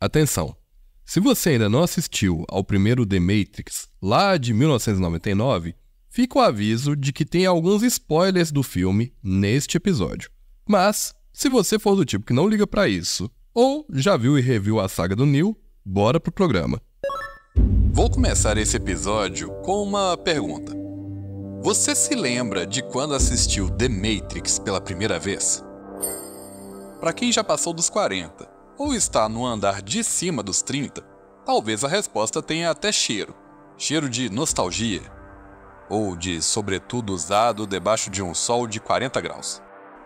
Atenção! Se você ainda não assistiu ao primeiro The Matrix, lá de 1999, fica o aviso de que tem alguns spoilers do filme neste episódio. Mas, se você for do tipo que não liga pra isso, ou já viu e reviu a saga do Neo, bora pro programa. Vou começar esse episódio com uma pergunta. Você se lembra de quando assistiu The Matrix pela primeira vez? Para quem já passou dos 40 ou está no andar de cima dos 30, talvez a resposta tenha até cheiro de nostalgia, ou de sobretudo usado debaixo de um sol de 40 graus.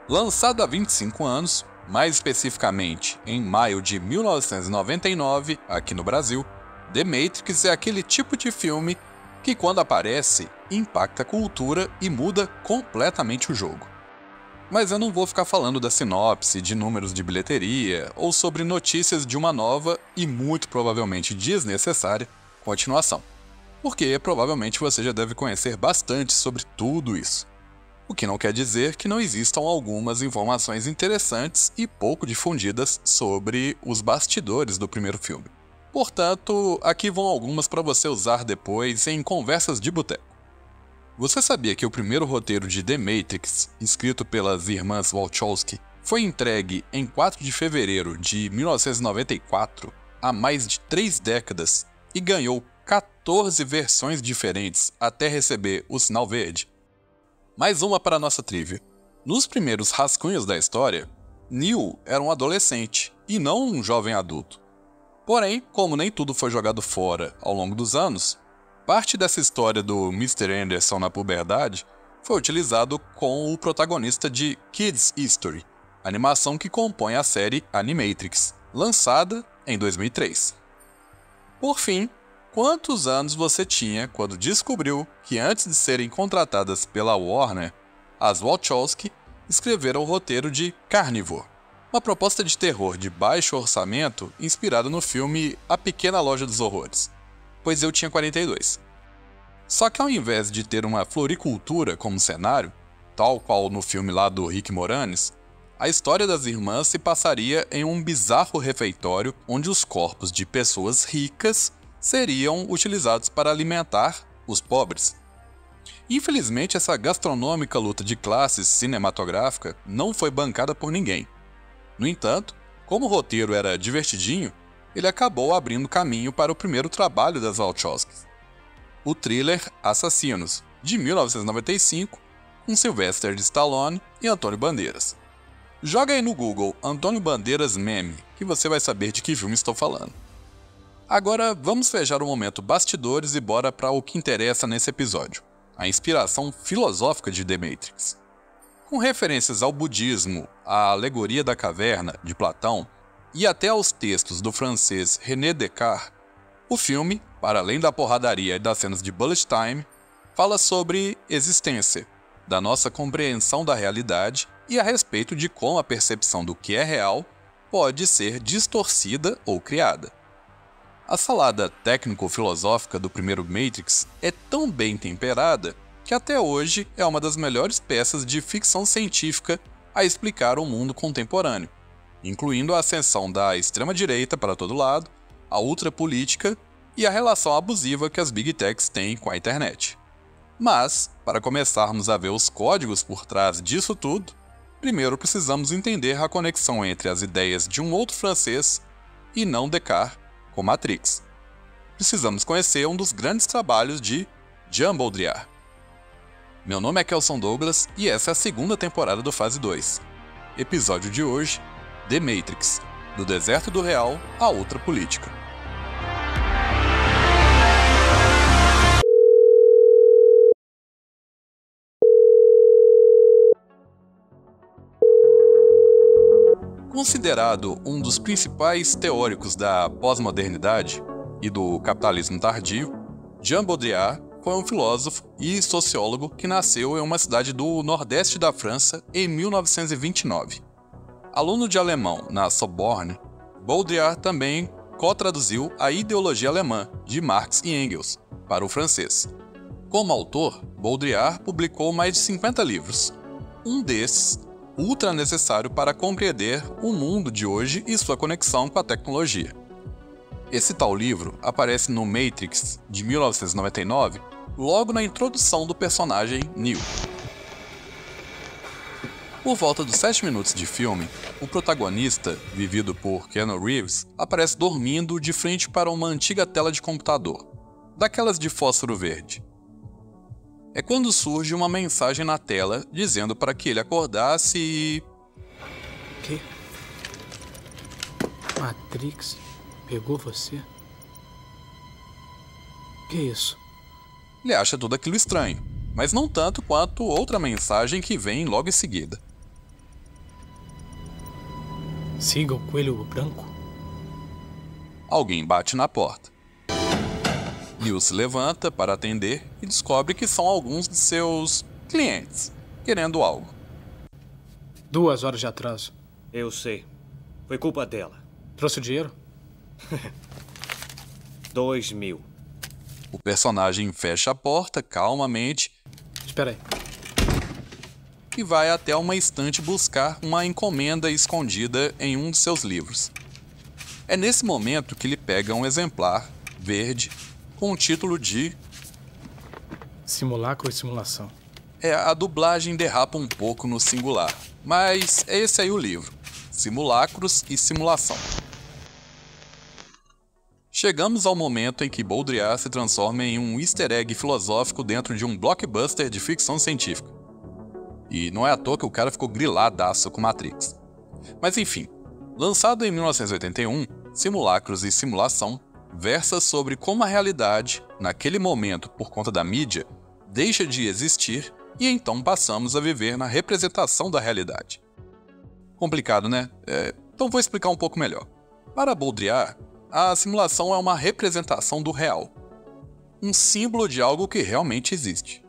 Lançado há 25 anos, mais especificamente em maio de 1999, aqui no Brasil, The Matrix é aquele tipo de filme que, quando aparece, impacta a cultura e muda completamente o jogo. Mas eu não vou ficar falando da sinopse, de números de bilheteria ou sobre notícias de uma nova e muito provavelmente desnecessária continuação, porque provavelmente você já deve conhecer bastante sobre tudo isso. O que não quer dizer que não existam algumas informações interessantes e pouco difundidas sobre os bastidores do primeiro filme. Portanto, aqui vão algumas para você usar depois em conversas de boteco. Você sabia que o primeiro roteiro de The Matrix, escrito pelas irmãs Wachowski, foi entregue em 4 de fevereiro de 1994, há mais de 3 décadas, e ganhou 14 versões diferentes até receber o sinal verde? Mais uma para a nossa trivia. Nos primeiros rascunhos da história, Neo era um adolescente e não um jovem adulto. Porém, como nem tudo foi jogado fora ao longo dos anos, parte dessa história do Mr. Anderson na puberdade foi utilizado com o protagonista de Kids History, animação que compõe a série Animatrix, lançada em 2003. Por fim, quantos anos você tinha quando descobriu que, antes de serem contratadas pela Warner, as Wachowski escreveram o roteiro de Carnivore, uma proposta de terror de baixo orçamento inspirada no filme A Pequena Loja dos Horrores? Pois eu tinha 42. Só que ao invés de ter uma floricultura como cenário, tal qual no filme lá do Rick Moranis, a história das irmãs se passaria em um bizarro refeitório onde os corpos de pessoas ricas seriam utilizados para alimentar os pobres. Infelizmente, essa gastronômica luta de classes cinematográfica não foi bancada por ninguém. No entanto, como o roteiro era divertidinho, ele acabou abrindo caminho para o primeiro trabalho das Wachowski, o thriller Assassinos, de 1995, com Sylvester Stallone e Antônio Bandeiras. Joga aí no Google Antônio Bandeiras meme, que você vai saber de que filme estou falando. Agora vamos fechar o momento bastidores e bora para o que interessa nesse episódio, a inspiração filosófica de The Matrix. Com referências ao budismo, à alegoria da caverna, de Platão, e até aos textos do francês René Descartes, o filme, para além da porradaria e das cenas de bullet time, fala sobre existência, da nossa compreensão da realidade e a respeito de como a percepção do que é real pode ser distorcida ou criada. A salada técnico-filosófica do primeiro Matrix é tão bem temperada que até hoje é uma das melhores peças de ficção científica a explicar o mundo contemporâneo, incluindo a ascensão da extrema-direita para todo lado, a ultrapolítica e a relação abusiva que as Big Techs têm com a internet. Mas, para começarmos a ver os códigos por trás disso tudo, primeiro precisamos entender a conexão entre as ideias de um outro francês e não Descartes com Matrix. Precisamos conhecer um dos grandes trabalhos de Jean Baudrillard. Meu nome é Kelson Douglas e essa é a segunda temporada do Fase 2. Episódio de hoje, The Matrix, do deserto do real à ultrapolítica. Considerado um dos principais teóricos da pós-modernidade e do capitalismo tardio, Jean Baudrillard foi um filósofo e sociólogo que nasceu em uma cidade do nordeste da França em 1929. Aluno de alemão na Sorbonne, Baudrillard também co-traduziu a ideologia alemã de Marx e Engels para o francês. Como autor, Baudrillard publicou mais de 50 livros, um desses ultra necessário para compreender o mundo de hoje e sua conexão com a tecnologia. Esse tal livro aparece no Matrix de 1999, logo na introdução do personagem Neo. Por volta dos 7 minutos de filme, o protagonista, vivido por Keanu Reeves, aparece dormindo de frente para uma antiga tela de computador, daquelas de fósforo verde. É quando surge uma mensagem na tela dizendo para que ele acordasse e... Que? Matrix pegou você? Que isso? Ele acha tudo aquilo estranho, mas não tanto quanto outra mensagem que vem logo em seguida. Siga o coelho branco? Alguém bate na porta. Neo se levanta para atender e descobre que são alguns de seus clientes, querendo algo. 2 horas de atraso. Eu sei. Foi culpa dela. Trouxe o dinheiro? 2.000. O personagem fecha a porta calmamente Espera aí. e vai até uma estante buscar uma encomenda escondida em um de seus livros. É nesse momento que ele pega um exemplar verde com o título de... Simulacro e simulação. A dublagem derrapa um pouco no singular, mas é esse aí o livro, Simulacros e Simulação. Chegamos ao momento em que Baudrillard se transforma em um easter egg filosófico dentro de um blockbuster de ficção científica. E não é à toa que o cara ficou griladaço com Matrix. Mas enfim, lançado em 1981, Simulacros e Simulação versa sobre como a realidade, naquele momento por conta da mídia, deixa de existir e então passamos a viver na representação da realidade. Complicado, né? Então vou explicar um pouco melhor. Para Baudrillard, a simulação é uma representação do real, um símbolo de algo que realmente existe.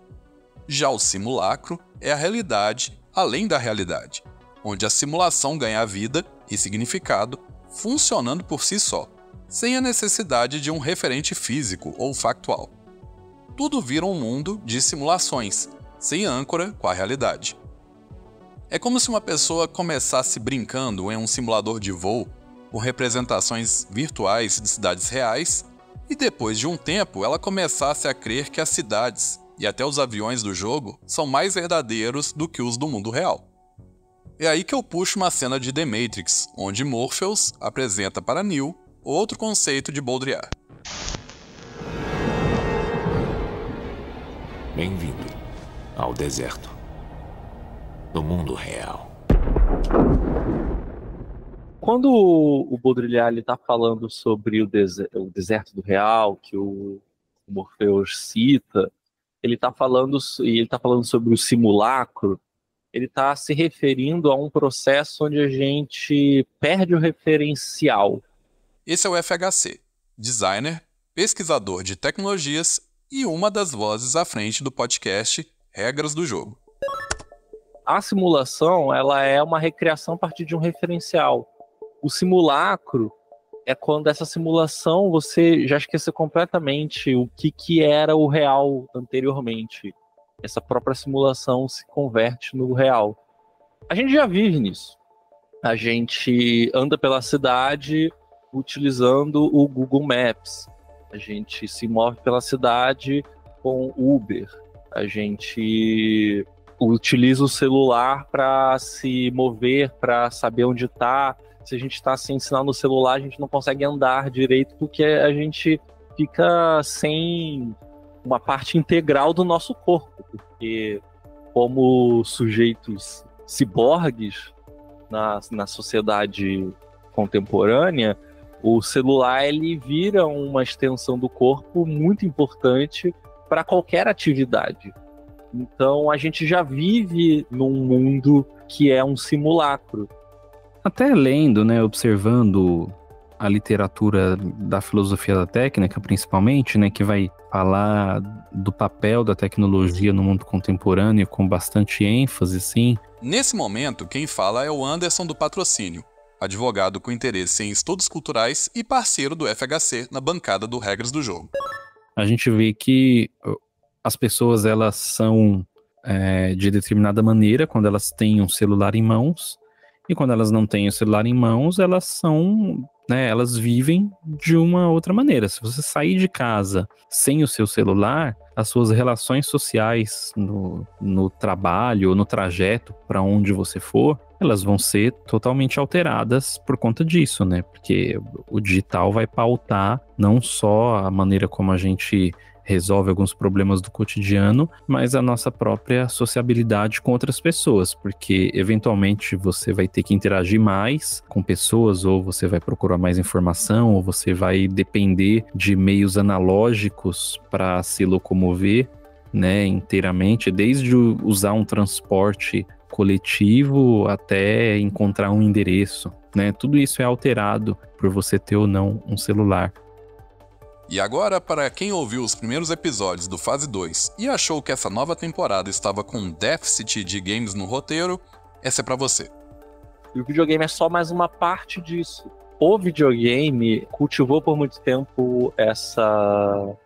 Já o simulacro é a realidade além da realidade, onde a simulação ganha vida e significado funcionando por si só, sem a necessidade de um referente físico ou factual. Tudo vira um mundo de simulações, sem âncora com a realidade. É como se uma pessoa começasse brincando em um simulador de voo com representações virtuais de cidades reais e depois de um tempo ela começasse a crer que as cidades e até os aviões do jogo são mais verdadeiros do que os do mundo real. É aí que eu puxo uma cena de The Matrix, onde Morpheus apresenta para Neo outro conceito de Baudrillard. Bem-vindo ao deserto do mundo real. Quando o Baudrillard está falando sobre o deserto do real, que o Morpheus cita, ele está falando sobre o simulacro, ele está se referindo a um processo onde a gente perde o referencial. Esse é o FHC, designer, pesquisador de tecnologias e uma das vozes à frente do podcast Regras do Jogo. A simulação, ela é uma recriação a partir de um referencial. O simulacro é quando essa simulação você já esqueceu completamente o que era o real anteriormente. Essa própria simulação se converte no real. A gente já vive nisso. A gente anda pela cidade utilizando o Google Maps. A gente se move pela cidade com Uber. A gente utiliza o celular para se mover, para saber onde está. Se a gente está sem sinal no celular, a gente não consegue andar direito porque a gente fica sem uma parte integral do nosso corpo. Porque como sujeitos ciborgues na sociedade contemporânea, o celular ele vira uma extensão do corpo muito importante para qualquer atividade. Então a gente já vive num mundo que é um simulacro. Até lendo, né, observando a literatura da filosofia da técnica, principalmente, né, que vai falar do papel da tecnologia no mundo contemporâneo com bastante ênfase, sim. Nesse momento, quem fala é o Anderson do Patrocínio, advogado com interesse em estudos culturais e parceiro do FHC na bancada do Regras do Jogo. A gente vê que as pessoas elas são de determinada maneira quando elas têm um celular em mãos, E quando elas não têm o celular em mãos, elas são, né, elas vivem de uma outra maneira. Se você sair de casa sem o seu celular, as suas relações sociais no trabalho ou no trajeto para onde você for, elas vão ser totalmente alteradas por conta disso, né? Porque o digital vai pautar não só a maneira como a gente resolve alguns problemas do cotidiano, mas a nossa própria sociabilidade com outras pessoas, porque eventualmente você vai ter que interagir mais com pessoas, ou você vai procurar mais informação, ou você vai depender de meios analógicos para se locomover, né, inteiramente, desde usar um transporte coletivo até encontrar um endereço, né? Tudo isso é alterado por você ter ou não um celular. E agora, para quem ouviu os primeiros episódios do Fase 2 e achou que essa nova temporada estava com um déficit de games no roteiro, essa é para você. E o videogame é só mais uma parte disso. O videogame cultivou por muito tempo essa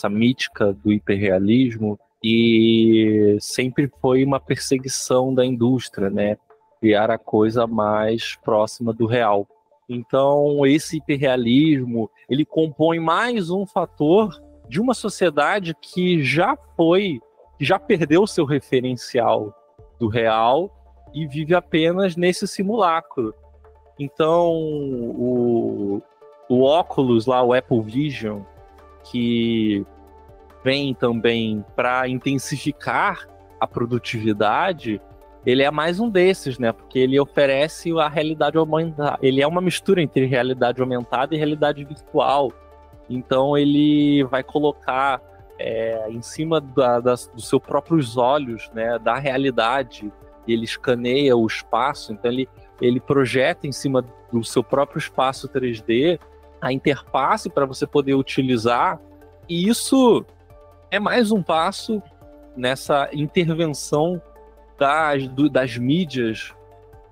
mítica do hiperrealismo e sempre foi uma perseguição da indústria, né? Criar a coisa mais próxima do real. Então, esse hiperrealismo, ele compõe mais um fator de uma sociedade que já perdeu seu referencial do real e vive apenas nesse simulacro. Então, o óculos lá, o Apple Vision, que vem também para intensificar a produtividade, ele é mais um desses, né? Porque ele oferece a realidade aumentada. Ele é uma mistura entre realidade aumentada e realidade virtual. Então ele vai colocar em cima dos seus próprios olhos, né, da realidade. Ele escaneia o espaço, então ele projeta em cima do seu próprio espaço 3D a interface para você poder utilizar. E isso é mais um passo nessa intervenção das mídias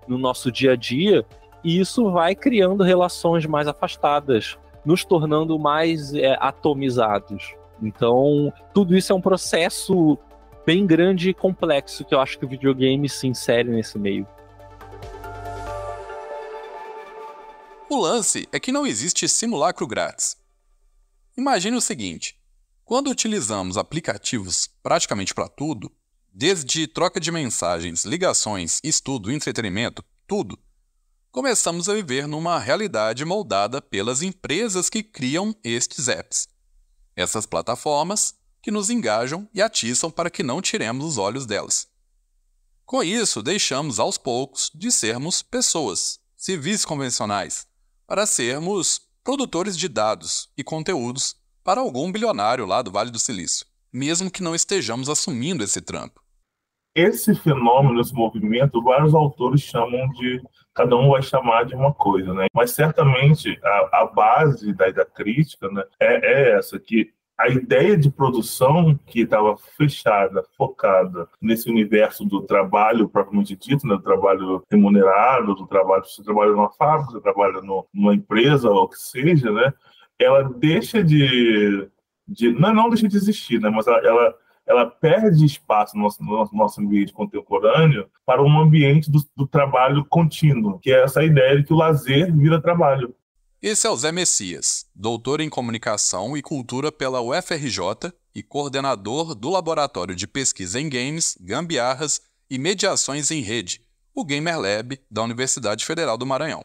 no nosso dia a dia, e isso vai criando relações mais afastadas, nos tornando mais atomizados. Então, tudo isso é um processo bem grande e complexo que eu acho que o videogame se insere nesse meio. O lance é que não existe simulacro grátis. Imagine o seguinte: quando utilizamos aplicativos praticamente para tudo, desde troca de mensagens, ligações, estudo, entretenimento, tudo, começamos a viver numa realidade moldada pelas empresas que criam estes apps. Essas plataformas que nos engajam e atiçam para que não tiremos os olhos delas. Com isso, deixamos aos poucos de sermos pessoas, civis convencionais, para sermos produtores de dados e conteúdos para algum bilionário lá do Vale do Silício, mesmo que não estejamos assumindo esse trampo. Esse fenômeno, esse movimento, vários autores chamam de... Cada um vai chamar de uma coisa, né? Mas certamente a base da crítica, né, é essa, que a ideia de produção que estava fechada, focada nesse universo do trabalho propriamente dito, né, do trabalho remunerado, do trabalho, você trabalha numa fábrica, você trabalha numa empresa, ou o que seja, né, ela deixa não deixa de existir, né, mas ela perde espaço no nosso ambiente contemporâneo para um ambiente do trabalho contínuo, que é essa ideia de que o lazer vira trabalho. Esse é o Zé Messias, doutor em Comunicação e Cultura pela UFRJ e coordenador do Laboratório de Pesquisa em Games, Gambiarras e Mediações em Rede, o Gamer Lab da Universidade Federal do Maranhão.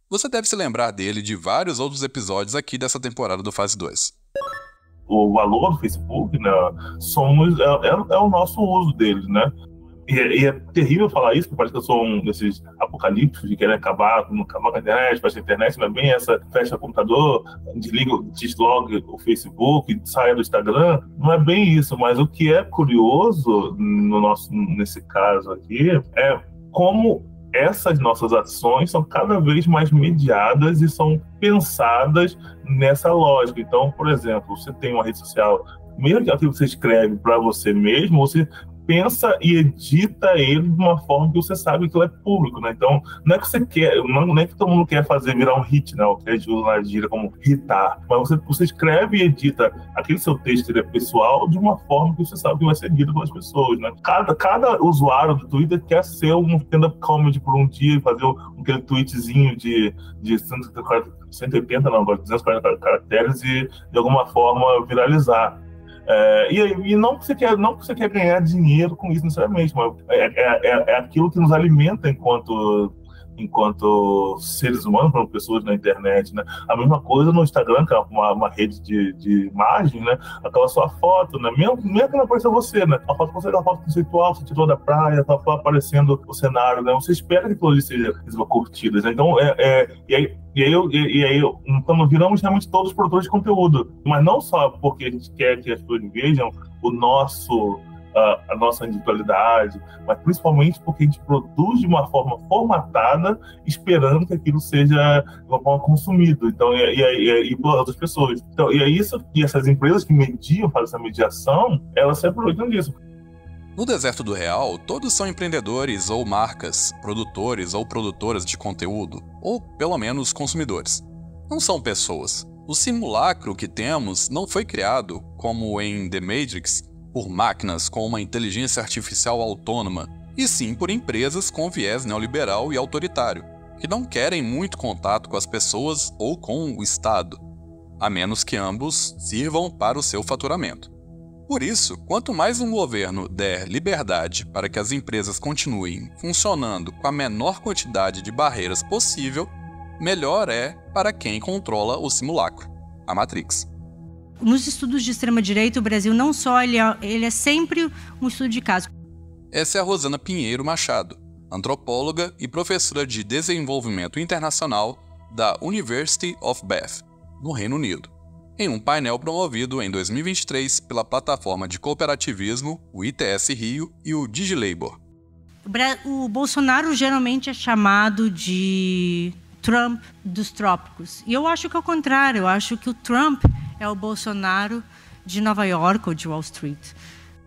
Você deve se lembrar dele de vários outros episódios aqui dessa temporada do Fase 2. O valor do Facebook, né, é o nosso uso deles, né? E é terrível falar isso, porque parece que eu sou um desses apocalípticos de querer acabar com a internet, fecha a internet, não é bem essa, fecha o computador, desloga o Facebook, sai do Instagram, não é bem isso, mas o que é curioso nesse caso aqui é como essas nossas ações são cada vez mais mediadas e são pensadas nessa lógica. Então, por exemplo, você tem uma rede social, mesmo que aquilo que você escreve para você mesmo, você pensa e edita ele de uma forma que você sabe que ele é público, né? Então, não é que você quer, não é que todo mundo quer fazer virar um hit, né? O que a gente usa na gíria como hitar. Mas você escreve e edita aquele seu texto, ele é pessoal, de uma forma que você sabe que vai ser lido pelas pessoas, né? Cada usuário do Twitter quer ser um stand-up comedy por um dia, fazer aquele tweetzinho de 180, não, agora 240 caracteres e de alguma forma viralizar. E não que você quer ganhar dinheiro com isso necessariamente, mas é aquilo que nos alimenta enquanto seres humanos, como pessoas na internet, né? A mesma coisa no Instagram, que é uma rede de imagem, né? Aquela sua foto, né? Mesmo que não apareça você, né? A foto você é uma foto conceitual, você tirou da praia, tá aparecendo o cenário, né? Você espera que aquilo ali seja curtidas, né? Então, e aí, então, viramos realmente todos produtores de conteúdo, mas não só porque a gente quer que as pessoas vejam a nossa individualidade, mas principalmente porque a gente produz de uma forma formatada, esperando que aquilo seja de uma forma consumido, então, e por outras pessoas. Então, e essas empresas que mediam, fazem essa mediação, elas se aproveitam disso. No Deserto do Real, todos são empreendedores ou marcas, produtores ou produtoras de conteúdo, ou pelo menos consumidores. Não são pessoas. O simulacro que temos não foi criado, como em The Matrix, por máquinas com uma inteligência artificial autônoma, e sim por empresas com viés neoliberal e autoritário, que não querem muito contato com as pessoas ou com o Estado, a menos que ambos sirvam para o seu faturamento. Por isso, quanto mais um governo der liberdade para que as empresas continuem funcionando com a menor quantidade de barreiras possível, melhor é para quem controla o simulacro, a Matrix. Nos estudos de extrema-direita, o Brasil não só ele é sempre um estudo de caso. Essa é a Rosana Pinheiro Machado, antropóloga e professora de desenvolvimento internacional da University of Bath, no Reino Unido, em um painel promovido em 2023 pela plataforma de cooperativismo, o ITS Rio e o DigiLabor. O Bolsonaro geralmente é chamado de Trump dos trópicos. E eu acho que é o contrário, eu acho que o Trump é o Bolsonaro de Nova York ou de Wall Street.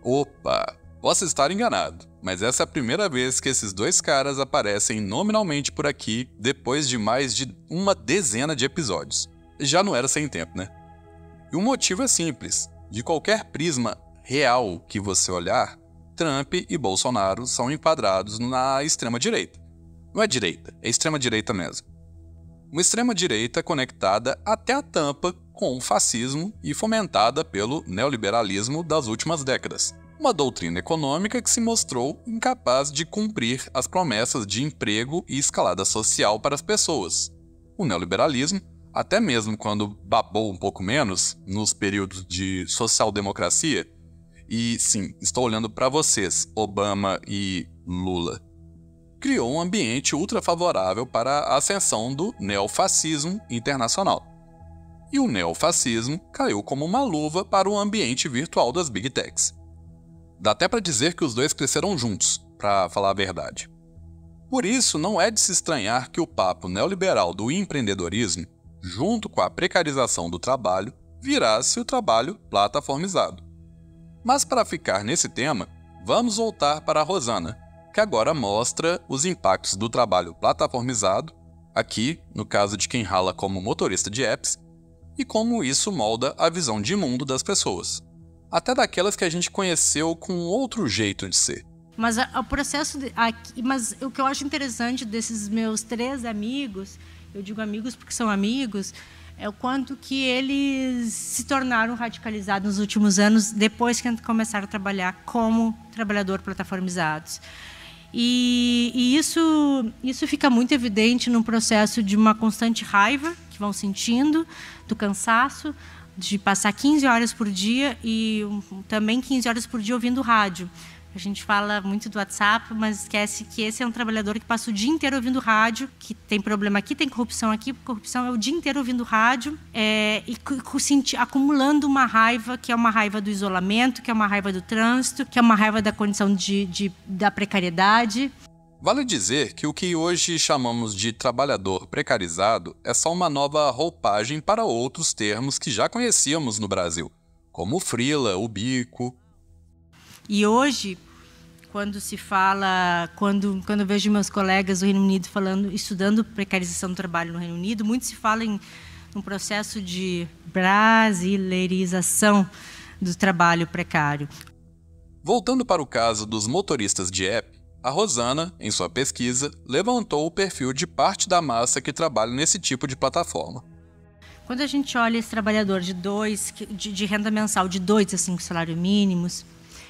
Opa, posso estar enganado, mas essa é a primeira vez que esses dois caras aparecem nominalmente por aqui depois de mais de uma dezena de episódios. Já não era sem tempo, né? E o motivo é simples. De qualquer prisma real que você olhar, Trump e Bolsonaro são enquadrados na extrema-direita. Não é direita, é extrema-direita mesmo. Uma extrema-direita conectada até a tampa com o fascismo e fomentada pelo neoliberalismo das últimas décadas. Uma doutrina econômica que se mostrou incapaz de cumprir as promessas de emprego e escalada social para as pessoas. O neoliberalismo, até mesmo quando babou um pouco menos, nos períodos de social-democracia, e sim, estou olhando para vocês, Obama e Lula, criou um ambiente ultra favorável para a ascensão do neofascismo internacional. E o neofascismo caiu como uma luva para o ambiente virtual das Big Techs. Dá até para dizer que os dois cresceram juntos, para falar a verdade. Por isso, não é de se estranhar que o papo neoliberal do empreendedorismo, junto com a precarização do trabalho, virasse o trabalho plataformizado. Mas para ficar nesse tema, vamos voltar para a Rosana, que agora mostra os impactos do trabalho plataformizado, aqui, no caso de quem rala como motorista de apps, e como isso molda a visão de mundo das pessoas, até daquelas que a gente conheceu com outro jeito de ser. Mas o processo mas o que eu acho interessante desses meus 3 amigos, eu digo amigos porque são amigos, é o quanto que eles se tornaram radicalizados nos últimos anos, depois que começaram a trabalhar como trabalhador plataformizados. E isso fica muito evidente no processo de uma constante raiva que vão sentindo, do cansaço, de passar 15 horas por dia e também 15 horas por dia ouvindo rádio. A gente fala muito do WhatsApp, mas esquece que esse é um trabalhador que passa o dia inteiro ouvindo rádio, que tem problema aqui, tem corrupção aqui, corrupção é o dia inteiro ouvindo rádio, e acumulando uma raiva, que é uma raiva do isolamento, que é uma raiva do trânsito, que é uma raiva da condição da precariedade. Vale dizer que o que hoje chamamos de trabalhador precarizado é só uma nova roupagem para outros termos que já conhecíamos no Brasil, como o freela, o bico. E hoje, quando se fala, quando eu vejo meus colegas do Reino Unido estudando precarização do trabalho no Reino Unido, muito se fala em um processo de brasileirização do trabalho precário. Voltando para o caso dos motoristas de app, a Rosana, em sua pesquisa, levantou o perfil de parte da massa que trabalha nesse tipo de plataforma. Quando a gente olha esse trabalhador de renda mensal de 2 a 5 salários mínimos,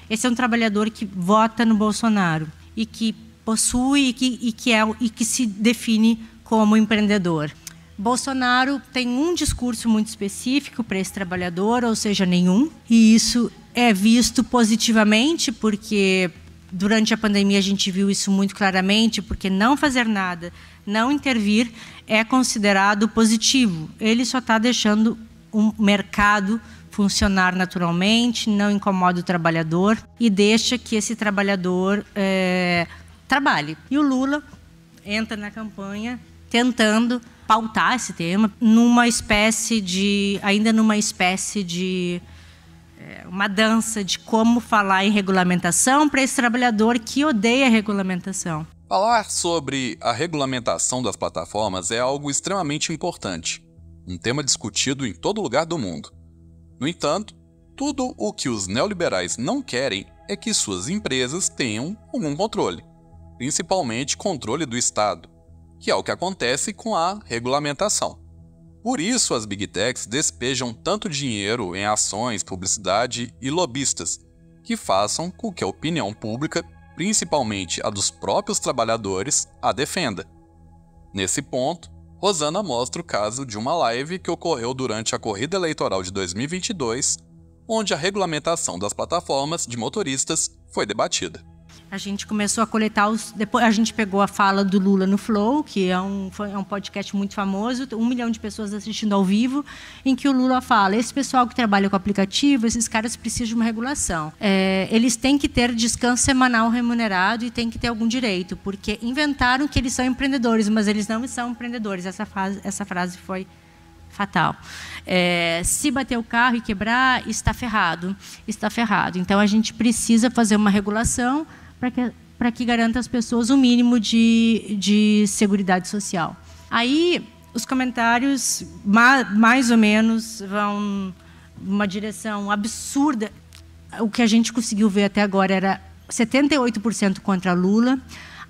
esse é um trabalhador que vota no Bolsonaro e que possui e que se define como empreendedor. Bolsonaro tem um discurso muito específico para esse trabalhador, ou seja, nenhum, e isso é visto positivamente porque durante a pandemia a gente viu isso muito claramente, porque não fazer nada, não intervir, é considerado positivo. Ele só está deixando o mercado funcionar naturalmente, não incomoda o trabalhador e deixa que esse trabalhador trabalhe. E o Lula entra na campanha tentando pautar esse tema ainda numa espécie de uma dança de como falar em regulamentação para esse trabalhador que odeia a regulamentação. Falar sobre a regulamentação das plataformas é algo extremamente importante, um tema discutido em todo lugar do mundo. No entanto, tudo o que os neoliberais não querem é que suas empresas tenham algum controle, principalmente controle do Estado, que é o que acontece com a regulamentação. Por isso, as Big Techs despejam tanto dinheiro em ações, publicidade e lobistas, que façam com que a opinião pública, principalmente a dos próprios trabalhadores, a defenda. Nesse ponto, Rosana mostra o caso de uma live que ocorreu durante a corrida eleitoral de 2022, onde a regulamentação das plataformas de motoristas foi debatida. A gente começou a coletar depois a gente pegou a fala do Lula no Flow, que é um podcast muito famoso, 1 milhão de pessoas assistindo ao vivo, em que o Lula fala: esse pessoal que trabalha com aplicativo, esses caras precisam de uma regulação. Eles têm que ter descanso semanal remunerado e têm que ter algum direito, porque inventaram que eles são empreendedores, mas eles não são empreendedores. Essa frase foi fatal. Se bater o carro e quebrar, está ferrado. Está ferrado. Então, a gente precisa fazer uma regulação para que garanta às pessoas um mínimo de seguridade social. Aí, os comentários, mais ou menos, vão numa direção absurda. O que a gente conseguiu ver até agora era 78% contra Lula.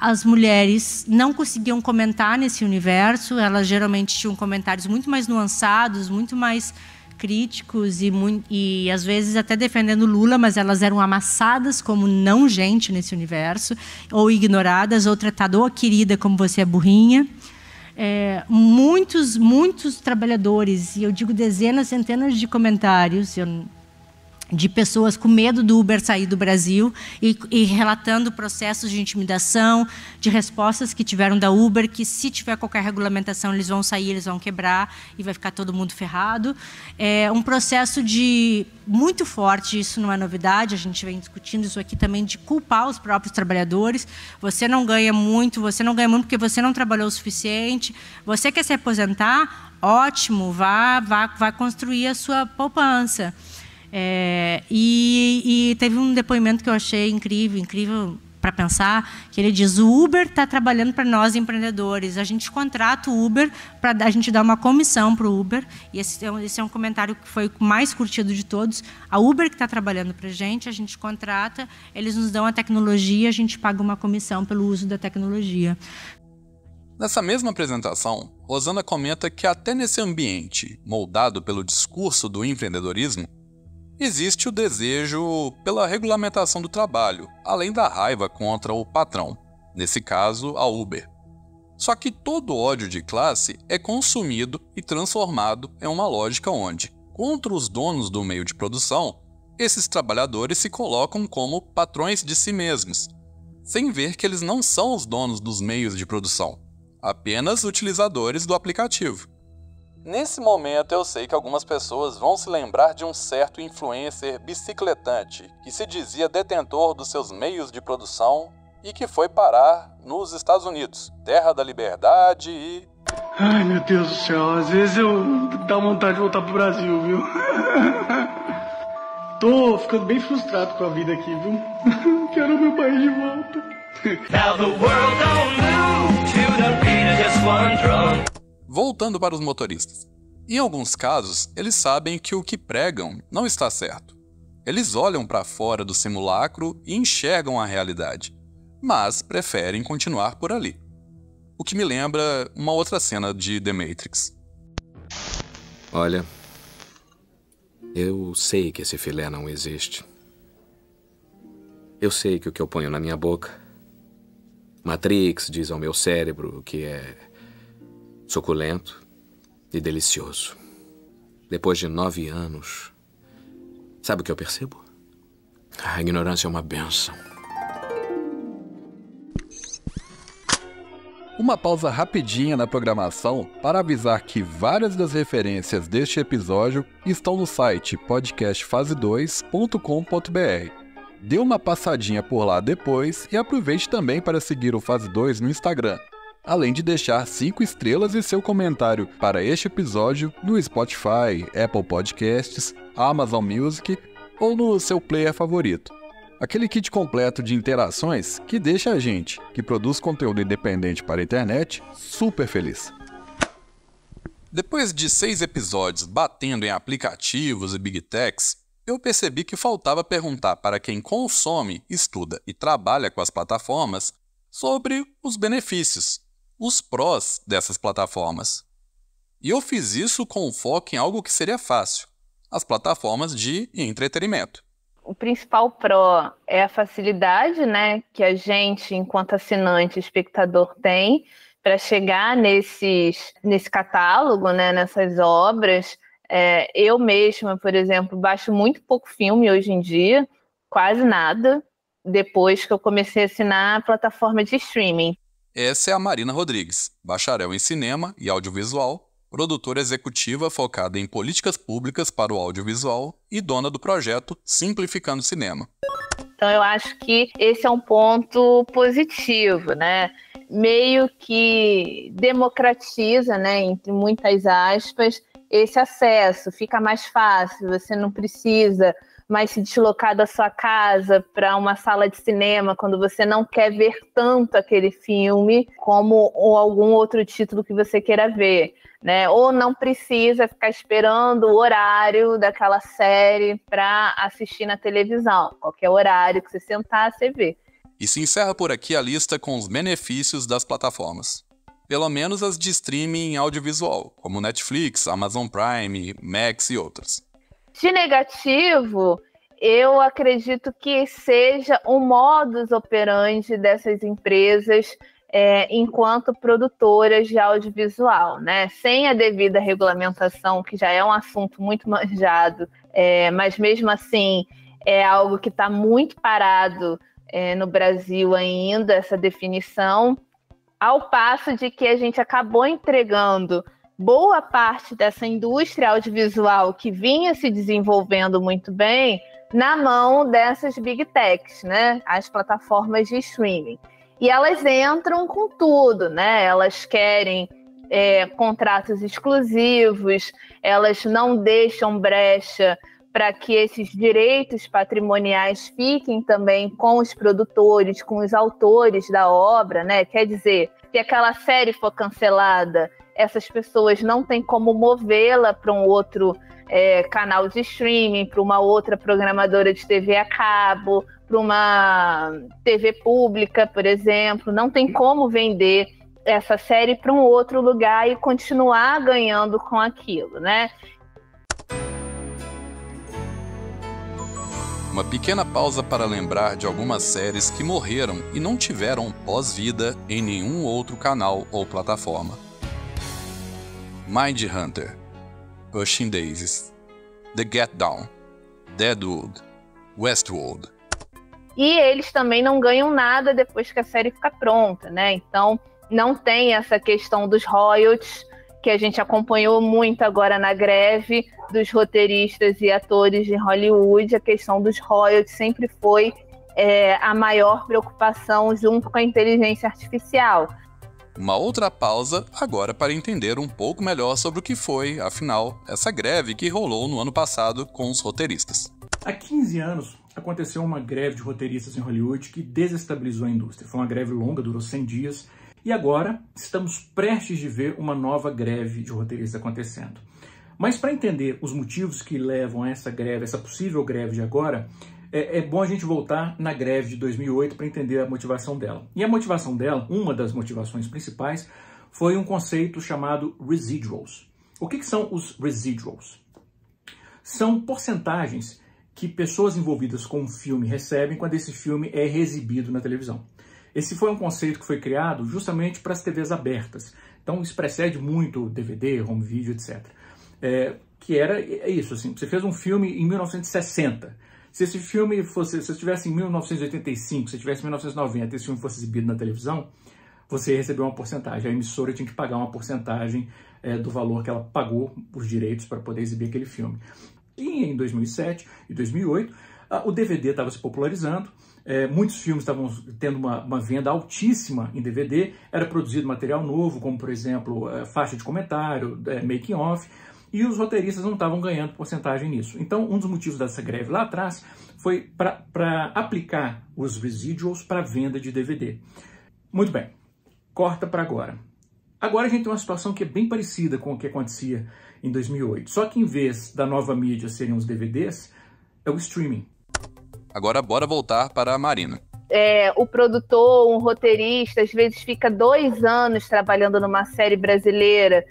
As mulheres não conseguiam comentar nesse universo, elas geralmente tinham comentários muito mais nuançados, muito mais críticos e às vezes até defendendo Lula, mas elas eram amassadas como não gente nesse universo, ou ignoradas, ou tratadas, ô querida, como você é burrinha. Muitos trabalhadores, e eu digo dezenas, centenas de comentários, de pessoas com medo do Uber sair do Brasil e relatando processos de intimidação, de respostas que tiveram da Uber, que se tiver qualquer regulamentação eles vão sair, eles vão quebrar e vai ficar todo mundo ferrado. É um processo muito forte, isso não é novidade, a gente vem discutindo isso aqui também, de culpar os próprios trabalhadores. Você não ganha muito porque você não trabalhou o suficiente. Você quer se aposentar? Ótimo, vá construir a sua poupança. E teve um depoimento que eu achei incrível para pensar, que ele diz: o Uber está trabalhando para nós empreendedores, a gente contrata o Uber para a gente dar uma comissão para o Uber, e esse é um comentário que foi o mais curtido de todos. A Uber que está trabalhando para a gente contrata, eles nos dão a tecnologia, a gente paga uma comissão pelo uso da tecnologia. Nessa mesma apresentação, Rosana comenta que até nesse ambiente, moldado pelo discurso do empreendedorismo, existe o desejo pela regulamentação do trabalho, além da raiva contra o patrão, nesse caso, a Uber. Só que todo ódio de classe é consumido e transformado em uma lógica onde, contra os donos do meio de produção, esses trabalhadores se colocam como patrões de si mesmos, sem ver que eles não são os donos dos meios de produção, apenas utilizadores do aplicativo. Nesse momento eu sei que algumas pessoas vão se lembrar de um certo influencer bicicletante que se dizia detentor dos seus meios de produção e que foi parar nos Estados Unidos, terra da liberdade e... Ai, meu Deus do céu, às vezes dá vontade de voltar pro Brasil, viu? Tô ficando bem frustrado com a vida aqui, viu? Quero meu país de volta. Now the world don't move to the beat of just one drum. Voltando para os motoristas. Em alguns casos, eles sabem que o que pregam não está certo. Eles olham para fora do simulacro e enxergam a realidade, mas preferem continuar por ali. O que me lembra uma outra cena de The Matrix. Olha, eu sei que esse filé não existe. Eu sei que o que eu ponho na minha boca, Matrix diz ao meu cérebro que é suculento e delicioso. Depois de 9 anos, sabe o que eu percebo? A ignorância é uma bênção. Uma pausa rapidinha na programação para avisar que várias das referências deste episódio estão no site podcastfase2.com.br. Dê uma passadinha por lá depois e aproveite também para seguir o Fase 2 no Instagram, além de deixar 5 estrelas e seu comentário para este episódio no Spotify, Apple Podcasts, Amazon Music ou no seu player favorito. Aquele kit completo de interações que deixa a gente, que produz conteúdo independente para a internet, super feliz. Depois de 6 episódios batendo em aplicativos e Big Techs, eu percebi que faltava perguntar para quem consome, estuda e trabalha com as plataformas sobre os benefícios, os prós dessas plataformas. E eu fiz isso com foco em algo que seria fácil, as plataformas de entretenimento. O principal pró é a facilidade, né, que a gente, enquanto assinante, espectador, tem para chegar nesse catálogo, né, nessas obras. Eu mesma, por exemplo, baixo muito pouco filme hoje em dia, quase nada, depois que eu comecei a assinar a plataforma de streaming. Essa é a Marina Rodrigues, bacharel em cinema e audiovisual, produtora executiva focada em políticas públicas para o audiovisual e dona do projeto Simplificando Cinema. Então eu acho que esse é um ponto positivo, né? Meio que democratiza, né, entre muitas aspas, esse acesso. Fica mais fácil, você não precisa mais se deslocar da sua casa para uma sala de cinema quando você não quer ver tanto aquele filme como algum outro título que você queira ver, né? Ou não precisa ficar esperando o horário daquela série para assistir na televisão. Qualquer horário que você sentar, você vê. E se encerra por aqui a lista com os benefícios das plataformas. Pelo menos as de streaming audiovisual, como Netflix, Amazon Prime, Max e outras. De negativo, eu acredito que seja o modus operandi dessas empresas enquanto produtoras de audiovisual, né? Sem a devida regulamentação, que já é um assunto muito manjado, mas mesmo assim é algo que está muito parado no Brasil ainda, essa definição, ao passo de que a gente acabou entregando boa parte dessa indústria audiovisual que vinha se desenvolvendo muito bem na mão dessas Big Techs, né? As plataformas de streaming. E elas entram com tudo, né? Elas querem contratos exclusivos, elas não deixam brecha para que esses direitos patrimoniais fiquem também com os produtores, com os autores da obra, né? Quer dizer, se aquela série for cancelada, essas pessoas não têm como movê-la para um outro canal de streaming, para uma outra programadora de TV a cabo, para uma TV pública, por exemplo. Não tem como vender essa série para um outro lugar e continuar ganhando com aquilo, né? Uma pequena pausa para lembrar de algumas séries que morreram e não tiveram pós-vida em nenhum outro canal ou plataforma. Mindhunter, Pushing Daisies, The Get Down, Deadwood, Westworld. E eles também não ganham nada depois que a série fica pronta, né? Então não tem essa questão dos royalties, que a gente acompanhou muito agora na greve dos roteiristas e atores de Hollywood. A questão dos royalties sempre foi a maior preocupação junto com a inteligência artificial. Uma outra pausa agora para entender um pouco melhor sobre o que foi, afinal, essa greve que rolou no ano passado com os roteiristas. Há 15 anos, aconteceu uma greve de roteiristas em Hollywood que desestabilizou a indústria. Foi uma greve longa, durou 100 dias, e agora estamos prestes de ver uma nova greve de roteiristas acontecendo. Mas para entender os motivos que levam a essa greve, essa possível greve de agora, é bom a gente voltar na greve de 2008 para entender a motivação dela. E a motivação dela, uma das motivações principais, foi um conceito chamado residuals. O que são os residuals? São porcentagens que pessoas envolvidas com um filme recebem quando esse filme é exibido na televisão. Esse foi um conceito que foi criado justamente para as TVs abertas. Então isso precede muito DVD, home video, etc. Que era isso, assim, você fez um filme em 1960. Se esse filme fosse, se estivesse em 1985, se estivesse em 1990 e esse filme fosse exibido na televisão, você recebeu uma porcentagem. A emissora tinha que pagar uma porcentagem do valor que ela pagou os direitos para poder exibir aquele filme. E em 2007 e 2008, o DVD estava se popularizando, muitos filmes estavam tendo uma venda altíssima em DVD, era produzido material novo, como por exemplo, faixa de comentário, making of, e os roteiristas não estavam ganhando porcentagem nisso. Então, um dos motivos dessa greve lá atrás foi para aplicar os residuals para venda de DVD. Muito bem, corta para agora. Agora a gente tem uma situação que é bem parecida com o que acontecia em 2008. Só que em vez da nova mídia serem os DVDs, é o streaming. Agora bora voltar para a Marina. O produtor, um roteirista, às vezes fica 2 anos trabalhando numa série brasileira,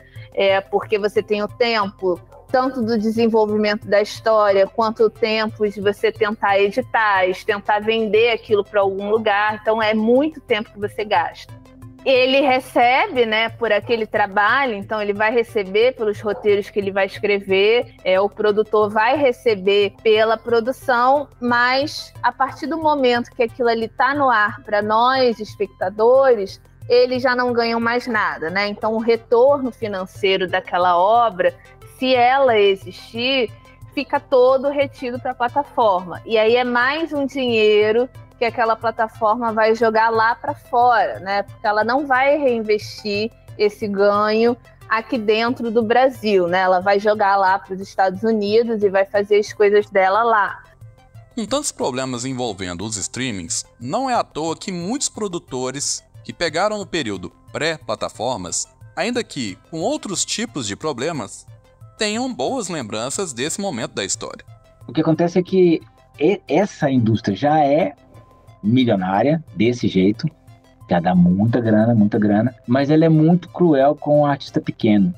porque você tem o tempo, tanto do desenvolvimento da história, quanto o tempo de você tentar editar, tentar vender aquilo para algum lugar. Então é muito tempo que você gasta. Ele recebe, né, por aquele trabalho, então ele vai receber pelos roteiros que ele vai escrever, o produtor vai receber pela produção, mas a partir do momento que aquilo ali está no ar para nós, espectadores, eles já não ganham mais nada, né? Então o retorno financeiro daquela obra, se ela existir, fica todo retido para a plataforma. E aí é mais um dinheiro que aquela plataforma vai jogar lá para fora, né? Porque ela não vai reinvestir esse ganho aqui dentro do Brasil, né? Ela vai jogar lá para os Estados Unidos e vai fazer as coisas dela lá. Com tantos problemas envolvendo os streamings, não é à toa que muitos produtores que pegaram no período pré-plataformas, ainda que com outros tipos de problemas, tenham boas lembranças desse momento da história. O que acontece é que essa indústria já é milionária desse jeito, já dá muita grana, mas ela é muito cruel com o artista pequeno.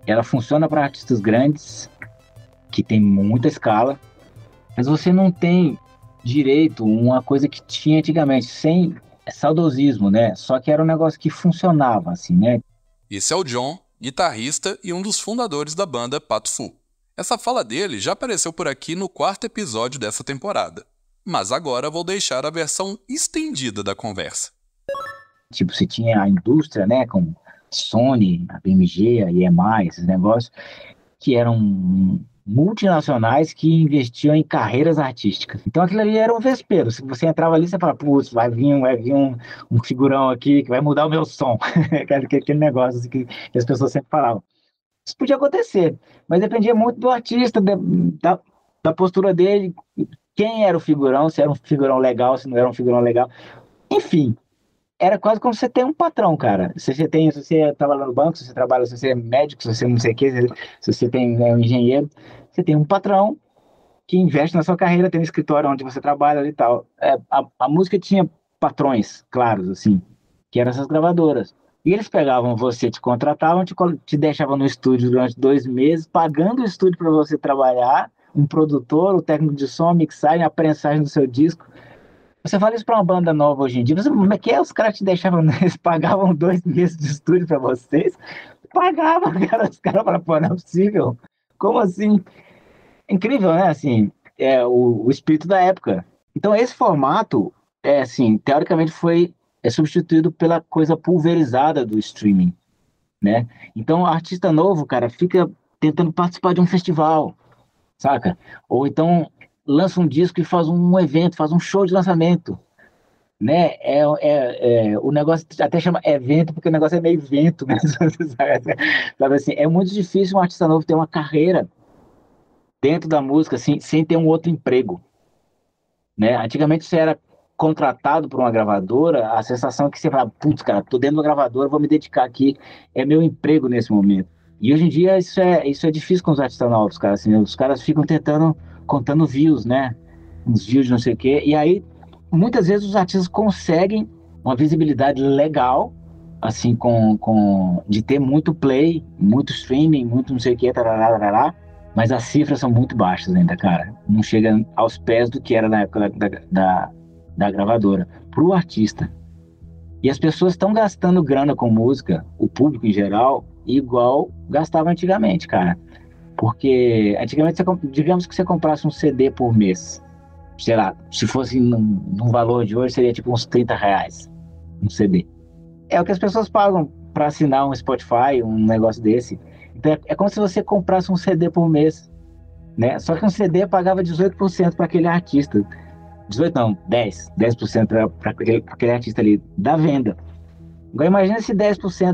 Ela funciona para artistas grandes, que tem muita escala, mas você não tem direito uma coisa que tinha antigamente, sem saudosismo, né? Só que era um negócio que funcionava, assim, né? Esse é o John, guitarrista e um dos fundadores da banda Pato Fu. Essa fala dele já apareceu por aqui no 4º episódio dessa temporada. Mas agora vou deixar a versão estendida da conversa. Tipo, você tinha a indústria, né, com Sony, a BMG, a EMI, esses negócios, que eram multinacionais que investiam em carreiras artísticas. Então aquilo ali era um vespeiro. Se você entrava ali, você falava, putz, vai vir um figurão aqui que vai mudar o meu som. Aquele negócio assim, que as pessoas sempre falavam. Isso podia acontecer, mas dependia muito do artista, da postura dele, quem era o figurão, se era um figurão legal, se não era um figurão legal. Enfim, era quase como você tem um patrão, cara. Se você trabalha no banco, se você trabalha, se você é médico, se você não sei o que, se você é um engenheiro, você tem um patrão que investe na sua carreira, tem um escritório onde você trabalha e tal. A música tinha patrões claros, assim, que eram essas gravadoras. E eles pegavam você, te contratavam, te deixavam no estúdio durante 2 meses, pagando o estúdio para você trabalhar, um produtor, o técnico de som, a mixagem, a prensagem do seu disco. Você fala isso para uma banda nova hoje em dia, como é que os caras te deixavam, eles pagavam 2 meses de estúdio para vocês? Pagavam, cara, os caras falaram, pô, não é possível. Como assim? Incrível, né? Assim, o espírito da época. Então esse formato, assim, teoricamente é substituído pela coisa pulverizada do streaming, né? Então o artista novo, cara, fica tentando participar de um festival, saca? Ou então lança um disco e faz um evento, faz um show de lançamento, né? O negócio até chama evento, porque o negócio é meio vento mesmo, sabe assim? É muito difícil um artista novo ter uma carreira dentro da música, assim, sem ter um outro emprego, né? Antigamente você era contratado por uma gravadora, a sensação é que você fala, putz, cara, tô dentro da gravadora, vou me dedicar aqui, é meu emprego nesse momento. E hoje em dia isso é difícil com os artistas novos, cara, assim, os caras ficam contando views, né? Uns views de não sei o quê, e aí muitas vezes os artistas conseguem uma visibilidade legal, assim, de ter muito play, muito streaming, muito não sei o quê, tarará, mas as cifras são muito baixas ainda, cara. Não chega aos pés do que era na época da gravadora, pro artista. E as pessoas estão gastando grana com música, o público em geral, igual gastava antigamente, cara. Porque antigamente, digamos que você comprasse um CD por mês, sei lá, se fosse num valor de hoje, seria tipo uns R$30 um CD. É o que as pessoas pagam para assinar um Spotify, um negócio desse. Então é como se você comprasse um CD por mês, né? Só que um CD pagava 18% para aquele artista. 18 não, 10% para aquele artista ali, da venda. Agora imagina se 10%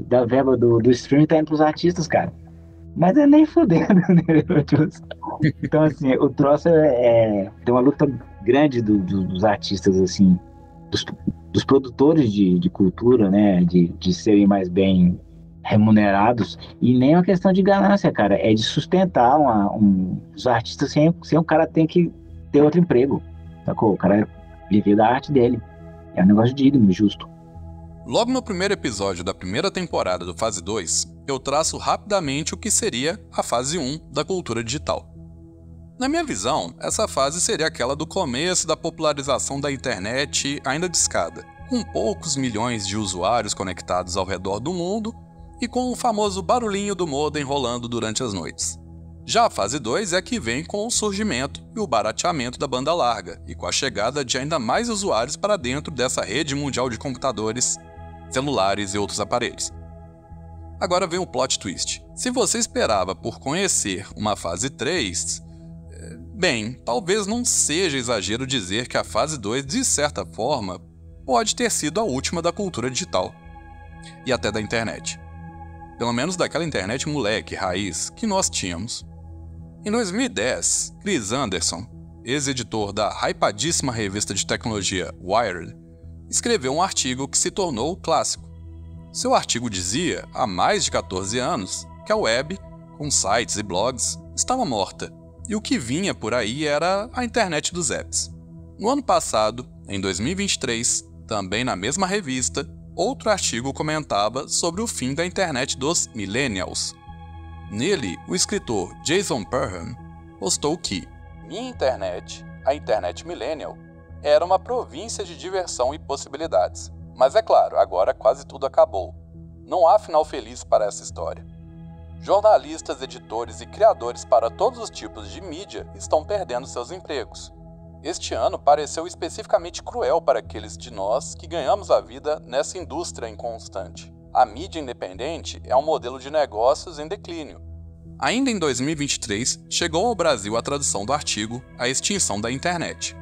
da verba do streaming tá indo pros artistas, cara. Mas é nem fudendo, né? Então, assim, o troço tem uma luta grande dos artistas, assim, dos produtores de cultura, né? De serem mais bem remunerados. E nem é uma questão de ganância, cara. É de sustentar os artistas sem o cara ter que ter outro emprego. Sacou? O cara viver da arte dele. É um negócio digno, justo. Logo no primeiro episódio da primeira temporada do Fase 2, eu traço rapidamente o que seria a Fase 1 da cultura digital. Na minha visão, essa fase seria aquela do começo da popularização da internet ainda de escada, com poucos milhões de usuários conectados ao redor do mundo e com o famoso barulhinho do modem rolando durante as noites. Já a Fase 2 é que vem com o surgimento e o barateamento da banda larga e com a chegada de ainda mais usuários para dentro dessa rede mundial de computadores, celulares e outros aparelhos. Agora vem o plot twist. Se você esperava por conhecer uma Fase 3, bem, talvez não seja exagero dizer que a Fase 2, de certa forma, pode ter sido a última da cultura digital. E até da internet. Pelo menos daquela internet moleque, raiz, que nós tínhamos. Em 2010, Chris Anderson, ex-editor da hypadíssima revista de tecnologia Wired, escreveu um artigo que se tornou clássico. Seu artigo dizia, há mais de 14 anos, que a web, com sites e blogs, estava morta, e o que vinha por aí era a internet dos apps. No ano passado, em 2023, também na mesma revista, outro artigo comentava sobre o fim da internet dos millennials. Nele, o escritor Jason Perham postou que minha internet, a internet millennial, era uma província de diversão e possibilidades. Mas é claro, agora quase tudo acabou. Não há final feliz para essa história. Jornalistas, editores e criadores para todos os tipos de mídia estão perdendo seus empregos. Este ano pareceu especificamente cruel para aqueles de nós que ganhamos a vida nessa indústria inconstante. A mídia independente é um modelo de negócios em declínio. Ainda em 2023, chegou ao Brasil a tradução do artigo A Extinção da Internet.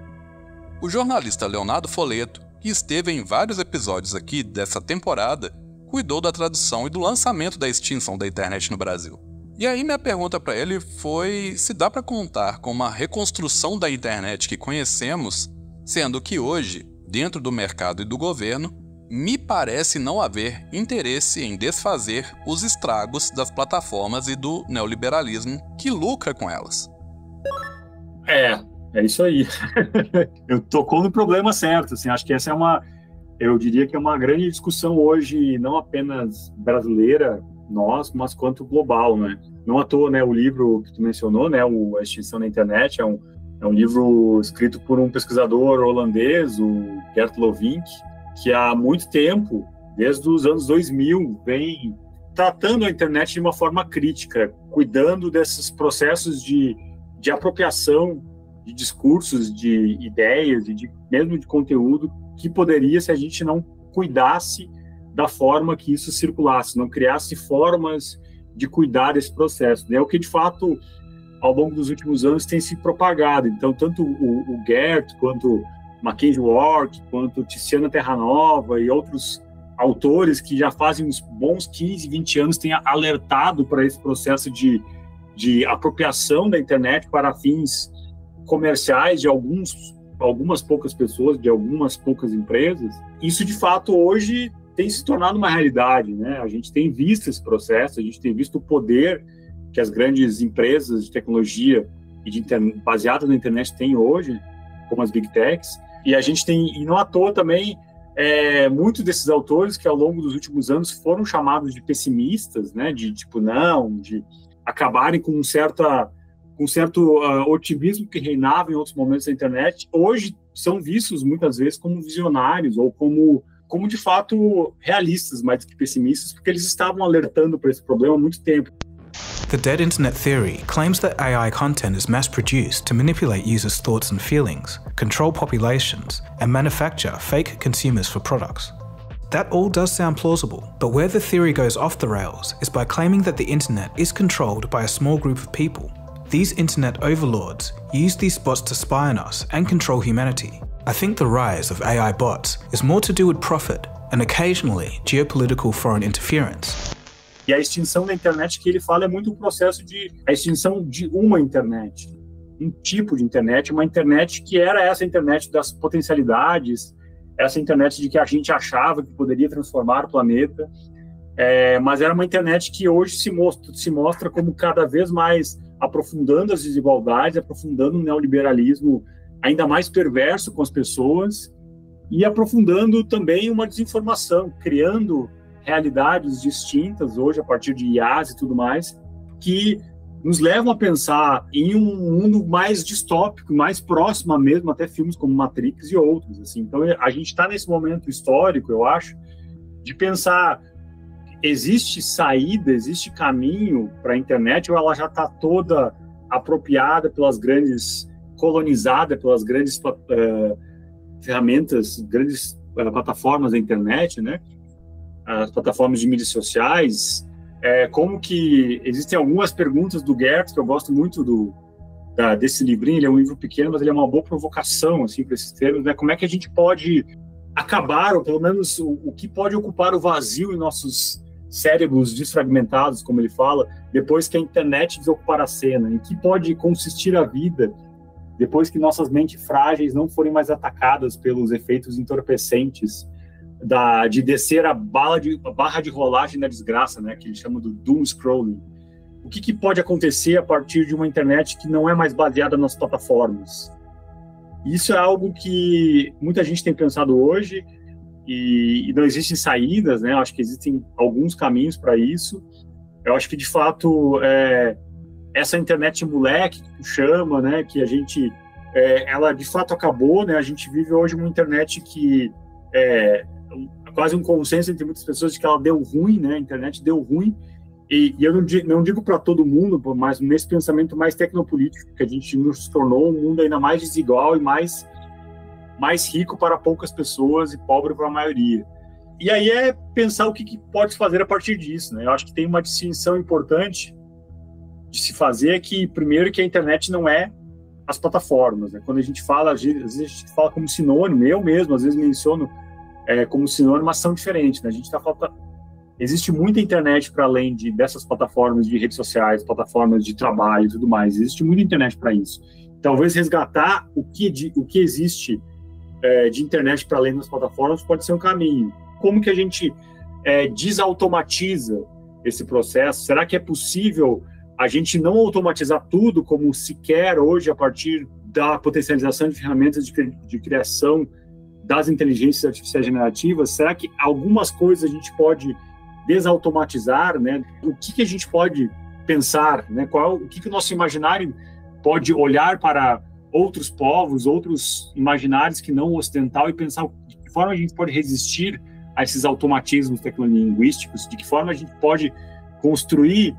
O jornalista Leonardo Foleto, que esteve em vários episódios aqui dessa temporada, cuidou da tradução e do lançamento da extinção da internet no Brasil. E aí minha pergunta para ele foi se dá para contar com uma reconstrução da internet que conhecemos, sendo que hoje, dentro do mercado e do governo, me parece não haver interesse em desfazer os estragos das plataformas e do neoliberalismo que lucra com elas. É isso aí. Eu tocou no problema certo, assim, acho que essa eu diria que é uma grande discussão hoje, não apenas brasileira, mas quanto global, né? Não à toa, né, o livro que tu mencionou, né, A Extinção da Internet, é um livro escrito por um pesquisador holandês, o Gert Lovink, que há muito tempo, desde os anos 2000, vem tratando a internet de uma forma crítica, cuidando desses processos de apropriação de discursos, de ideias, mesmo de conteúdo, que poderia, se a gente não cuidasse da forma que isso circulasse, não criasse formas de cuidar desse processo, né? O que, de fato, ao longo dos últimos anos tem se propagado. Então, tanto o Gert, quanto Mackenzie Ward, quanto Tiziana Terranova e outros autores que já fazem uns bons 15, 20 anos têm alertado para esse processo de de apropriação da internet para fins comerciais de algumas poucas pessoas, de algumas poucas empresas. Isso, de fato, hoje tem se tornado uma realidade, né? A gente tem visto esse processo, a gente tem visto o poder que as grandes empresas de tecnologia baseadas na internet têm hoje, como as Big Techs, e a gente tem, e não à toa também, muitos desses autores que ao longo dos últimos anos foram chamados de pessimistas, né? De acabarem com um certo otimismo que reinava em outros momentos da internet, hoje são vistos muitas vezes como visionários ou como de fato realistas, mais do que pessimistas, porque eles estavam alertando para esse problema há muito tempo. The Dead Internet Theory claims that AI content is mass-produced to manipulate users' thoughts and feelings, control populations, and manufacture fake consumers for products. That all does sound plausible, but where the theory goes off the rails is by claiming that the internet is controlled by a small group of people. These internet overlords use these bots to spy on us and control humanity. I think the rise of AI bots is more to do with profit and occasionally geopolitical foreign interference. E a extinção da internet que ele fala é muito o processo de a extinção de uma internet, um tipo de internet, uma internet que era essa internet das potencialidades, essa internet de que a gente achava que poderia transformar o planeta, mas era uma internet que hoje se mostra como cada vez mais aprofundando as desigualdades, aprofundando o neoliberalismo ainda mais perverso com as pessoas e aprofundando também uma desinformação, criando realidades distintas hoje a partir de IAs e tudo mais, que nos levam a pensar em um mundo mais distópico, mais próximo mesmo, até filmes como Matrix e outros. Assim. Então a gente está nesse momento histórico, eu acho, de pensar, existe saída, existe caminho para a internet ou ela já está toda apropriada pelas grandes, colonizada pelas grandes ferramentas, grandes plataformas da internet, né? As plataformas de mídias sociais, como que existem algumas perguntas do Gertz, que eu gosto muito desse livrinho, ele é um livro pequeno, mas ele é uma boa provocação assim, para esses termos, né? Como é que a gente pode acabar, ou pelo menos o que pode ocupar o vazio em nossos cérebros desfragmentados, como ele fala, depois que a internet desocupar a cena, em que pode consistir a vida depois que nossas mentes frágeis não forem mais atacadas pelos efeitos entorpecentes de descer a barra de rolagem da desgraça, né, que eles chamam do doom scrolling. O que pode acontecer a partir de uma internet que não é mais baseada nas plataformas? Isso é algo que muita gente tem pensado hoje e não existem saídas, né? Eu acho que existem alguns caminhos para isso. Eu acho que, de fato, essa internet moleque, que tu chama, né, que a gente... ela, de fato, acabou, né? A gente vive hoje uma internet que quase um consenso entre muitas pessoas de que ela deu ruim, né? A internet deu ruim, e eu não digo para todo mundo, mas nesse pensamento mais tecnopolítico, que a gente nos tornou um mundo ainda mais desigual e mais rico para poucas pessoas e pobre para a maioria. E aí pensar o que pode fazer a partir disso, né? Eu acho que tem uma distinção importante de se fazer, que primeiro que a internet não é as plataformas, né? Quando a gente fala, às vezes a gente fala como sinônimo, eu mesmo às vezes menciono como sinônimo, mas são diferentes, né? A gente existe muita internet para além dessas plataformas de redes sociais, plataformas de trabalho e tudo mais. Existe muita internet para isso. Talvez resgatar o que existe de internet para além das plataformas pode ser um caminho. Como que a gente desautomatiza esse processo? Será que é possível a gente não automatizar tudo como se quer hoje a partir da potencialização de ferramentas de criação das inteligências artificiais generativas? Será que algumas coisas a gente pode desautomatizar, né? O que a gente pode pensar, né? O que o nosso imaginário pode olhar para outros povos, outros imaginários que não o ocidental e pensar de que forma a gente pode resistir a esses automatismos tecnolinguísticos, de que forma a gente pode construir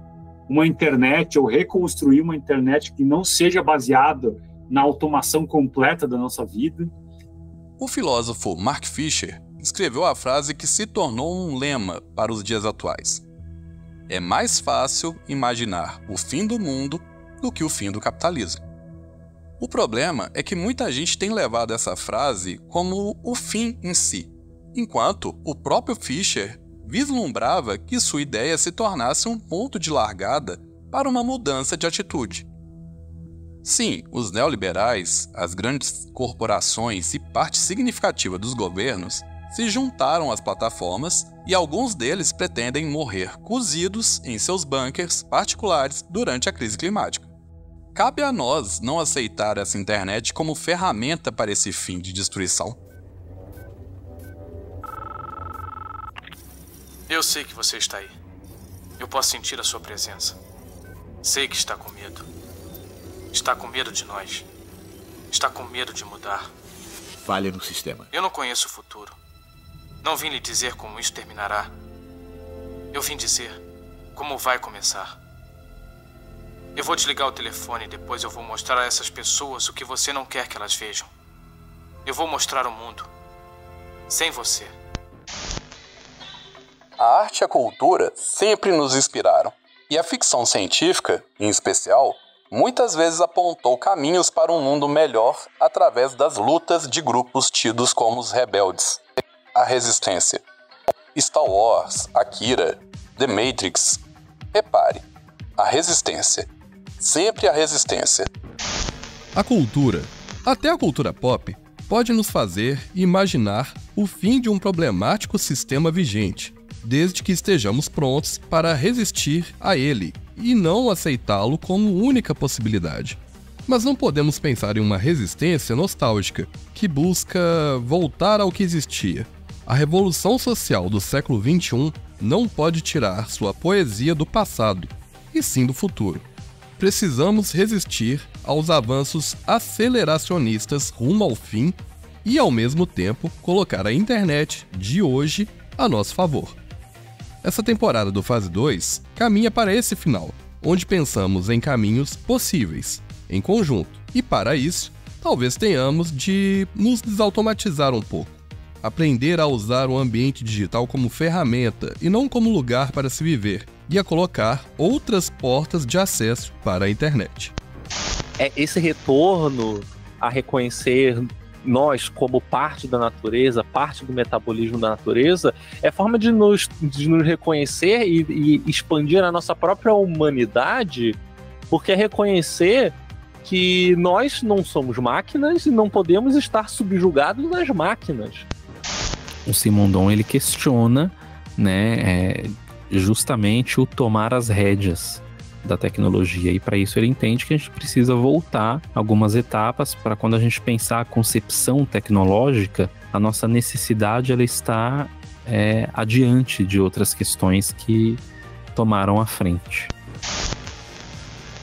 uma internet ou reconstruir uma internet que não seja baseada na automação completa da nossa vida. O filósofo Mark Fisher escreveu a frase que se tornou um lema para os dias atuais. É mais fácil imaginar o fim do mundo do que o fim do capitalismo. O problema é que muita gente tem levado essa frase como o fim em si, enquanto o próprio Fisher vislumbrava que sua ideia se tornasse um ponto de largada para uma mudança de atitude. Sim, os neoliberais, as grandes corporações e parte significativa dos governos se juntaram às plataformas e alguns deles pretendem morrer cozidos em seus bunkers particulares durante a crise climática. Cabe a nós não aceitar essa internet como ferramenta para esse fim de destruição. Eu sei que você está aí. Eu posso sentir a sua presença. Sei que está com medo. Está com medo de nós. Está com medo de mudar. Falha no sistema. Eu não conheço o futuro. Não vim lhe dizer como isso terminará. Eu vim dizer como vai começar. Eu vou desligar o telefone e depois eu vou mostrar a essas pessoas o que você não quer que elas vejam. Eu vou mostrar o mundo. Sem você. A arte e a cultura sempre nos inspiraram. E a ficção científica, em especial, muitas vezes apontou caminhos para um mundo melhor através das lutas de grupos tidos como os rebeldes. A resistência. Star Wars, Akira, The Matrix. Repare, a resistência. Sempre a resistência. A cultura, até a cultura pop, pode nos fazer imaginar o fim de um problemático sistema vigente, desde que estejamos prontos para resistir a ele e não aceitá-lo como única possibilidade. Mas não podemos pensar em uma resistência nostálgica que busca voltar ao que existia. A revolução social do século XXI não pode tirar sua poesia do passado, e sim do futuro. Precisamos resistir aos avanços aceleracionistas rumo ao fim e, ao mesmo tempo, colocar a internet de hoje a nosso favor. Essa temporada do Fase 2 caminha para esse final, onde pensamos em caminhos possíveis, em conjunto, e para isso, talvez tenhamos de nos desautomatizar um pouco, aprender a usar o ambiente digital como ferramenta e não como lugar para se viver, e a colocar outras portas de acesso para a internet. É esse retorno a reconhecer nós como parte da natureza, parte do metabolismo da natureza, é forma de nos reconhecer e expandir a nossa própria humanidade, porque é reconhecer que nós não somos máquinas e não podemos estar subjugados às máquinas. O Simondon, ele questiona, né, justamente o tomar as rédeas da tecnologia, e para isso ele entende que a gente precisa voltar algumas etapas para quando a gente pensar a concepção tecnológica, a nossa necessidade ela está adiante de outras questões que tomaram a frente.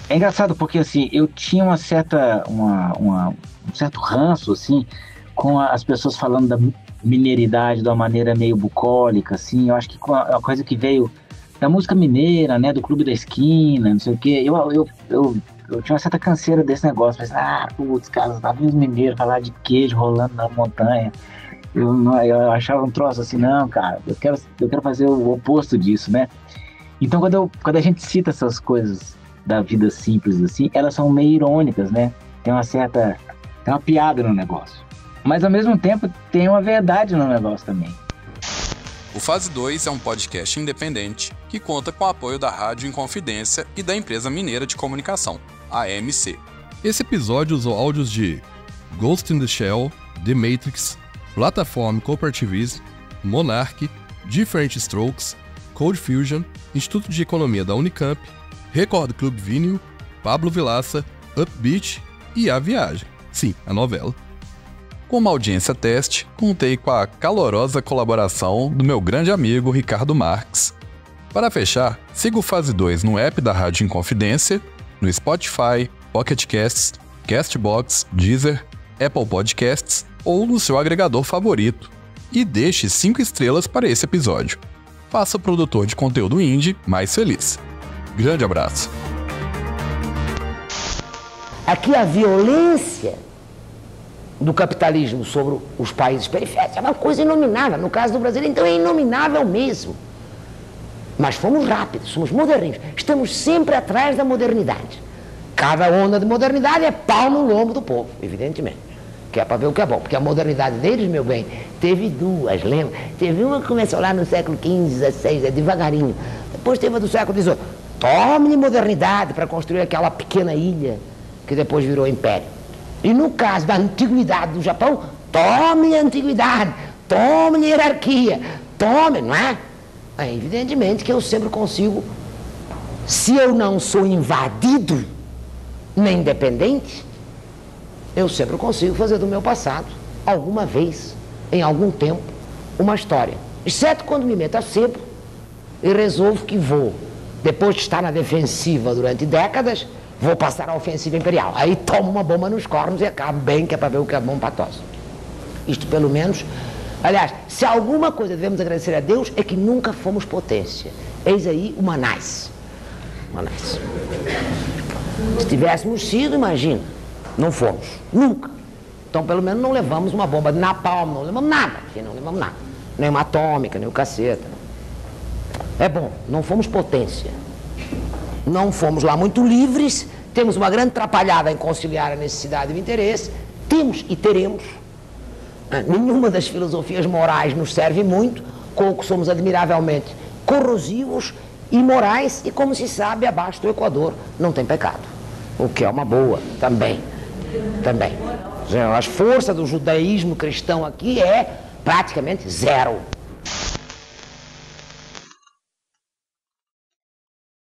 É engraçado porque assim, eu tinha um certo ranço assim, com as pessoas falando da mineridade de uma maneira meio bucólica, assim. Eu acho que é uma coisa que veio da música mineira, né, do Clube da Esquina, não sei o quê. Eu tinha uma certa canseira desse negócio, mas, putz, cara, tá vendo os mineiros falar de queijo rolando na montanha. Eu achava um troço assim, não, cara, eu quero fazer o oposto disso, né? Então, quando a gente cita essas coisas da vida simples, assim, elas são meio irônicas, né? Tem uma piada no negócio. Mas, ao mesmo tempo, tem uma verdade no negócio também. O Fase 2 é um podcast independente que conta com o apoio da Rádio Inconfidência e da empresa mineira de comunicação, a AMC. Esse episódio usou áudios de Ghost in the Shell, The Matrix, Plataforma Cooperativism, Monarch, Different Strokes, Cold Fusion, Instituto de Economia da Unicamp, Record Club Vinil, Pablo Vilaça, Upbeat e A Viagem. Sim, a novela. Com uma audiência teste, contei com a calorosa colaboração do meu grande amigo Ricardo Marques. Para fechar, siga o Fase 2 no app da Rádio Inconfidência, no Spotify, Pocket Casts, Castbox, Deezer, Apple Podcasts ou no seu agregador favorito. E deixe 5 estrelas para esse episódio. Faça o produtor de conteúdo indie mais feliz. Grande abraço. Aqui a violência do capitalismo sobre os países periféricos é uma coisa inominável. No caso do Brasil, então, é inominável mesmo. Mas fomos rápidos, somos moderninhos. Estamos sempre atrás da modernidade. Cada onda de modernidade é pau no lombo do povo, evidentemente. Que é para ver o que é bom. Porque a modernidade deles, meu bem, teve duas, lembra? Teve uma que começou lá no século XV, XVI, devagarinho. Depois teve a do século XVIII. Tome-lhe modernidade para construir aquela pequena ilha que depois virou império. E no caso da antiguidade do Japão, tome-lhe antiguidade, tome-lhe hierarquia, tome, não é? Evidentemente que eu sempre consigo, se eu não sou invadido, nem dependente, eu sempre consigo fazer do meu passado, alguma vez, em algum tempo, uma história. Exceto quando me meto a sebo e resolvo que vou, depois de estar na defensiva durante décadas, vou passar a ofensiva imperial. Aí tomo uma bomba nos cornos e acabo bem, que é para ver o que é bom para tosse. Isto pelo menos... Aliás, se alguma coisa devemos agradecer a Deus é que nunca fomos potência. Eis aí o Manais. Manais. Se tivéssemos sido, imagina, não fomos. Nunca. Então pelo menos não levamos uma bomba de napalm, não levamos nada. Não levamos nada. Nem uma atômica, nem o caceta. É bom, não fomos potência. Não fomos lá muito livres, temos uma grande atrapalhada em conciliar a necessidade e o interesse, temos e teremos. Nenhuma das filosofias morais nos serve muito, com o que somos admiravelmente corrosivos, imorais e, como se sabe, abaixo do Equador não tem pecado. O que é uma boa também. Também. A força do judaísmo cristão aqui é praticamente zero.